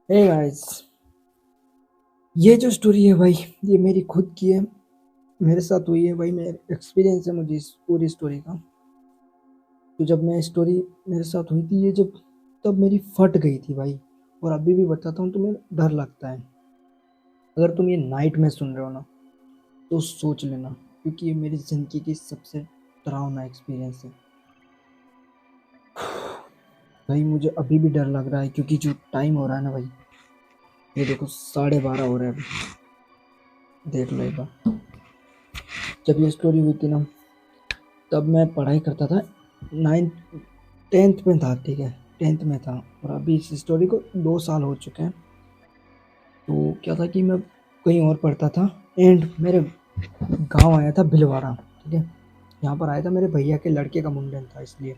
Hey guys, ये जो story है भाई, ये मेरी खुद की है। मेरे साथ हुई है भाई, मेरा एक्सपीरियंस है मुझे इस पूरी स्टोरी का। तो जब मैं स्टोरी मेरे साथ हुई थी, ये जब तब मेरी फट गई थी भाई। और अभी भी बताता हूँ, तुम्हें डर लगता है। अगर तुम ये नाइट में सुन रहे हो ना, तो सोच लेना, क्योंकि ये मेरी ज़िंदगी की सबसे डरावना एक्सपीरियंस है। भाई मुझे अभी भी डर लग रहा है, क्योंकि जो टाइम हो रहा है ना भाई, ये देखो 12:30 हो रहा है अभी। देख लो एक बार। जब ये स्टोरी हुई थी ना, तब मैं पढ़ाई करता था। 9th 10th में था, ठीक है, 10th में था। और अभी इस स्टोरी को 2 साल हो चुके हैं। तो क्या था कि मैं कहीं और पढ़ता था, एंड मेरे गांव आया था भिलवाड़ा, ठीक है। यहाँ पर आया था, मेरे भैया के लड़के का मुंडन था, इसलिए।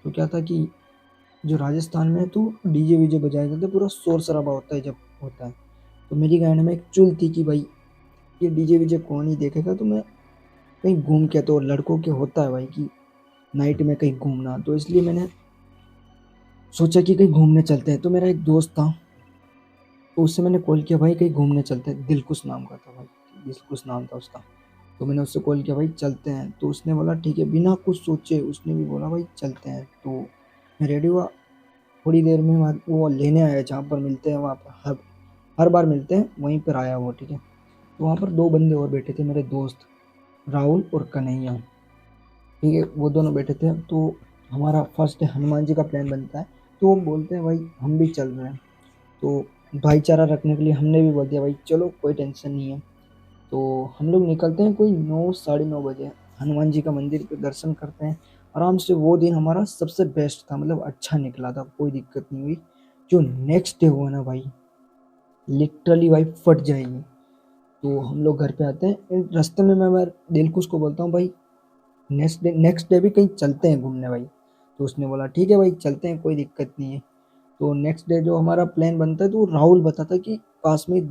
तो क्या था कि जो राजस्थान में तो डीजे वीजे बजाए जाते, पूरा शोर शराबा होता है जब होता है। तो मेरी गांड में एक चुल थी कि भाई ये डीजे वीजे कौन ही देखेगा, तो मैं कहीं घूम के, तो लड़कों के होता है भाई कि नाइट में कहीं घूमना, तो इसलिए मैंने सोचा कि कहीं घूमने चलते हैं। तो मेरा एक दोस्त था, तो उससे मैंने कॉल किया, भाई कहीं घूमने चलते हैं। दिलकुश नाम का था भाई, दिलकुश नाम था उसका। तो मैंने उससे कॉल किया, भाई चलते हैं। तो उसने बोला ठीक है, बिना कुछ सोचे उसने भी बोला भाई चलते हैं। तो मैं रेडी हुआ। थोड़ी देर में वो लेने आया, जहाँ पर मिलते हैं वहाँ पर हर हर बार मिलते हैं, वहीं पर आया वो, ठीक है। तो वहाँ पर दो बंदे और बैठे थे, मेरे दोस्त राहुल और कन्हैया, ठीक है। वो दोनों बैठे थे। तो हमारा फर्स्ट हनुमान जी का प्लान बनता है। तो वो बोलते हैं भाई हम भी चल रहे हैं। तो भाईचारा रखने के लिए हमने भी बोल दिया, भाई चलो कोई टेंशन नहीं है। तो हम लोग निकलते हैं कोई 9 साढ़े 9 बजे, हनुमान जी का मंदिर पे दर्शन करते हैं आराम से। वो दिन हमारा सबसे बेस्ट था, मतलब अच्छा निकला था, कोई दिक्कत नहीं हुई। जो नेक्स्ट डे हुआ ना भाई, लिटरली भाई फट जाएगी। तो हम लोग घर पे आते हैं, रास्ते में मैं दिलकुश को बोलता हूँ, भाई नेक्स्ट डे भी कहीं चलते हैं घूमने भाई। तो उसने बोला ठीक है भाई चलते हैं, कोई दिक्कत नहीं है। तो नेक्स्ट डे जो हमारा प्लान बनता है, तो राहुल बताता है कि पास में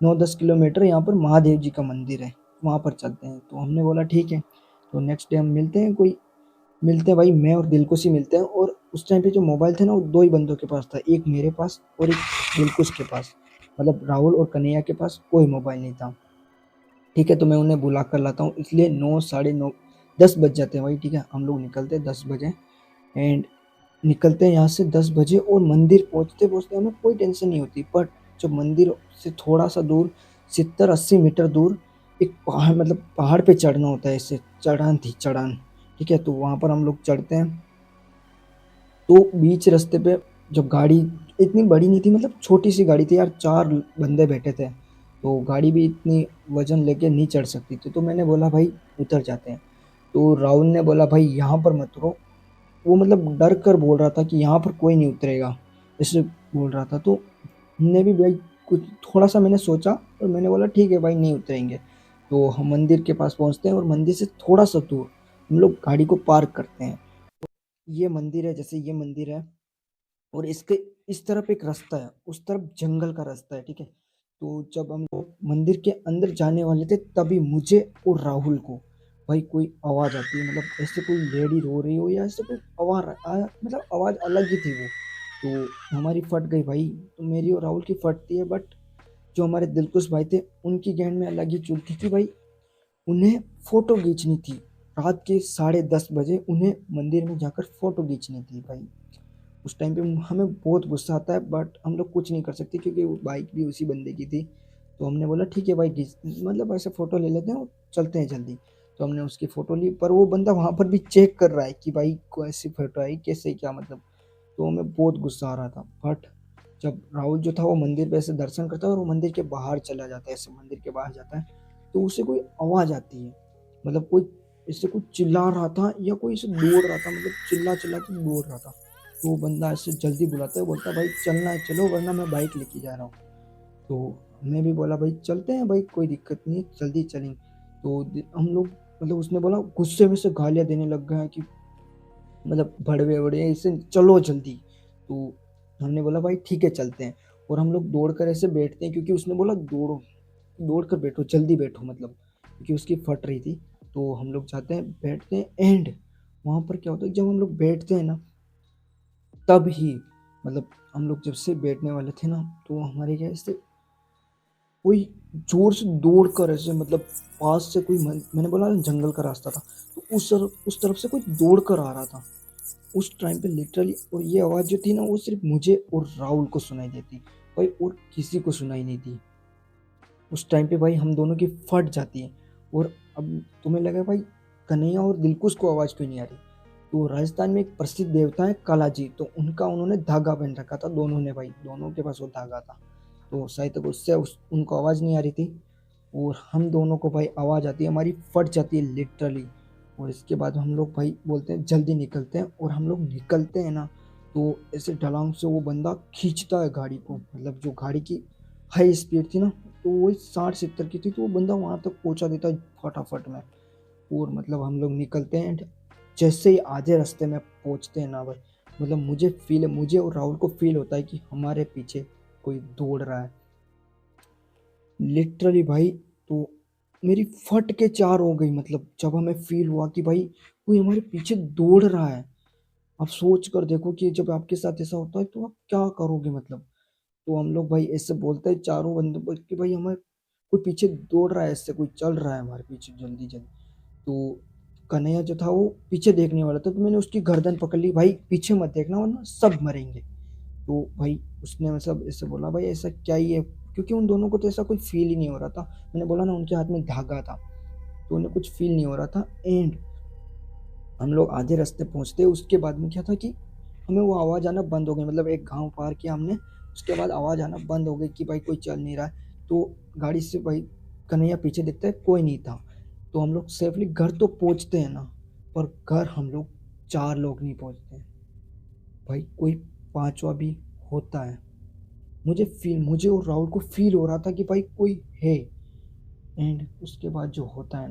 9-10 किलोमीटर यहाँ पर महादेव जी का मंदिर है, वहाँ पर चलते हैं। तो हमने बोला ठीक है। तो नेक्स्ट डे हम मिलते हैं, कोई मिलते हैं भाई, मैं और दिलकुश ही मिलते हैं। और उस टाइम पे जो मोबाइल थे ना, वो दो ही बंदों के पास था, एक मेरे पास और एक दिलकुश के पास। मतलब राहुल और कन्हैया के पास कोई मोबाइल नहीं था, ठीक है। तो मैं उन्हें बुला कर लाता हूँ, इसलिए 9 साढ़े 9 10 बज जाते हैं भाई, ठीक है। हम लोग निकलते हैं 10 बजे, एंड निकलते हैं यहाँ से 10 बजे। और मंदिर पहुँचते पहुँचते हमें कोई टेंशन नहीं होती, बट जब मंदिर से थोड़ा सा दूर, 70-80 मीटर दूर, एक पहाड़, मतलब पहाड़ पे चढ़ना होता है, इससे चढ़ान थी, चढ़ान, ठीक है। तो वहाँ पर हम लोग चढ़ते हैं। तो बीच रास्ते पे जब गाड़ी, इतनी बड़ी नहीं थी, मतलब छोटी सी गाड़ी थी यार, चार बंदे बैठे थे। तो गाड़ी भी इतनी वजन लेके नहीं चढ़ सकती थी। तो मैंने बोला भाई उतर जाते हैं। तो राहुल ने बोला भाई यहाँ पर मत उतरो। वो मतलब डर कर बोल रहा था कि यहाँ पर कोई नहीं उतरेगा, ऐसे बोल रहा था। तो हमने भी भाई कुछ थोड़ा सा मैंने सोचा, और मैंने बोला ठीक है भाई नहीं उतरेंगे। तो हम मंदिर के पास पहुँचते हैं, और मंदिर से थोड़ा सा दूर हम लोग गाड़ी को पार्क करते हैं। ये मंदिर है, जैसे ये मंदिर है, और इसके इस तरफ एक रास्ता है, उस तरफ जंगल का रास्ता है, ठीक है। तो जब हम लोग मंदिर के अंदर जाने वाले थे, तभी मुझे और राहुल को भाई कोई आवाज़ आती है, मतलब ऐसे कोई लेडी रो रही हो, या ऐसे कोई मतलब आवाज़ अलग ही थी वो। तो हमारी फट गई भाई। तो मेरी और राहुल की फटती है, बट जो हमारे दिलकुश भाई थे, उनकी गैंड में अलग ही चुल थी कि भाई उन्हें फ़ोटो खींचनी थी। रात के 10:30 बजे उन्हें मंदिर में जाकर फ़ोटो खींचनी थी भाई। उस टाइम पे हमें बहुत गुस्सा आता है, बट हम लोग कुछ नहीं कर सकते, क्योंकि वो बाइक भी उसी बंदे की थी। तो हमने बोला ठीक है भाई, मतलब ऐसे फ़ोटो ले लेते हैं और चलते हैं जल्दी। तो हमने उसकी फ़ोटो ली, पर वो बंदा वहाँ पर भी चेक कर रहा है कि भाई कैसी फ़ोटो आई, कैसे, क्या मतलब। तो हमें बहुत गुस्सा आ रहा था। बट जब राहुल जो था, वो मंदिर पे ऐसे दर्शन करता है और वो मंदिर के बाहर चला जाता है, ऐसे मंदिर के बाहर जाता है। तो उसे कोई आवाज़ आती है, मतलब कोई इससे कुछ चिल्ला रहा था, या कोई इसे दौड़ रहा था, मतलब चिल्ला चिल्ला के दौड़ रहा था। तो वो बंदा ऐसे जल्दी बुलाता है, बोलता है भाई चलना है चलो, वरना मैं बाइक लेके जा रहा हूँ। तो हमने भी बोला भाई चलते हैं भाई, कोई दिक्कत नहीं है, जल्दी चलेंगे। तो हम लोग, मतलब उसने बोला, गुस्से में से गालियाँ देने लग गया कि मतलब भड़वे वड़वे, इससे चलो जल्दी। तो हमने बोला भाई ठीक है चलते हैं। और हम लोग दौड़ कर ऐसे बैठते हैं, क्योंकि उसने बोला दौड़ो, दौड़ कर बैठो, जल्दी बैठो, मतलब क्योंकि उसकी फट रही थी। तो हम लोग जाते हैं, बैठते हैं, एंड वहाँ पर क्या होता है, जब हम लोग बैठते हैं ना, तब ही मतलब हम लोग जब से बैठने वाले थे ना, तो हमारे क्या ऐसे कोई जोर से दौड़ कर ऐसे, मतलब पास से कोई मैंने बोला ना जंगल का रास्ता था, तो उस तरफ से कोई दौड़ कर आ रहा था उस टाइम पे लिटरली। और ये आवाज़ जो थी ना, वो सिर्फ मुझे और राहुल को सुनाई देती भाई, और किसी को सुनाई नहीं दी। उस टाइम पे भाई हम दोनों की फट जाती है। और अब तुम्हें लगा भाई कन्हैया और दिलकुश को आवाज़ क्यों नहीं आ रही, तो राजस्थान में एक प्रसिद्ध देवता है कालाजी, तो उनका उन्होंने धागा पहन रखा था दोनों ने भाई, दोनों के पास वो धागा था, तो शायद तक उससे उनको आवाज़ नहीं आ रही थी। और हम दोनों को भाई आवाज़ आती है, हमारी फट जाती है लिटरली। और इसके बाद हम लोग भाई बोलते हैं जल्दी निकलते हैं, और हम लोग निकलते हैं ना, तो ऐसे ढलांग से वो बंदा खींचता है गाड़ी को, मतलब जो गाड़ी की हाई स्पीड थी ना, तो वही 60-70 की थी, तो वो बंदा वहां तक पहुंचा देता है फटाफट में। और मतलब हम लोग निकलते हैं and जैसे ही आधे रास्ते में पहुंचते हैं ना भाई, मतलब मुझे और राहुल को फील होता है कि हमारे पीछे कोई दौड़ रहा है लिटरली भाई। तो मेरी फट के चार हो गई, मतलब जब हमें फील हुआ कि भाई कोई हमारे पीछे दौड़ रहा है। आप सोच कर देखो कि जब आपके साथ ऐसा होता है तो आप क्या करोगे, मतलब। तो हम लोग भाई ऐसे बोलते हैं चारों बंदों पर कि भाई हमें कोई पीछे दौड़ रहा है, ऐसे कोई चल रहा है हमारे पीछे जल्दी जल्दी। तो कन्हैया जो था वो पीछे देखने वाला था, तो मैंने उसकी गर्दन पकड़ ली, भाई पीछे मत देखना वरना सब मरेंगे। तो भाई उसने मतलब ऐसे बोला भाई ऐसा क्या ही है, क्योंकि उन दोनों को तो ऐसा कोई फील ही नहीं हो रहा था। मैंने बोला ना उनके हाथ में धागा था, तो उन्हें कुछ फील नहीं हो रहा था। एंड हम लोग आधे रास्ते पहुंचते, उसके बाद में क्या था कि हमें वो आवाज़ आना बंद हो गई, मतलब एक गांव पार किया हमने, उसके बाद आवाज़ आना बंद हो गई कि भाई कोई चल नहीं रहा है। तो गाड़ी से भाई कन्हैया पीछे देखता है, कोई नहीं था। तो हम लोग सेफली घर तो पहुंचते हैं ना, पर घर हम लोग चार लोग नहीं पहुंचते हैं भाई, कोई पांचवा भी होता है। मुझे और राहुल को फील हो रहा था कि भाई कोई है। एंड उसके बाद जो होता है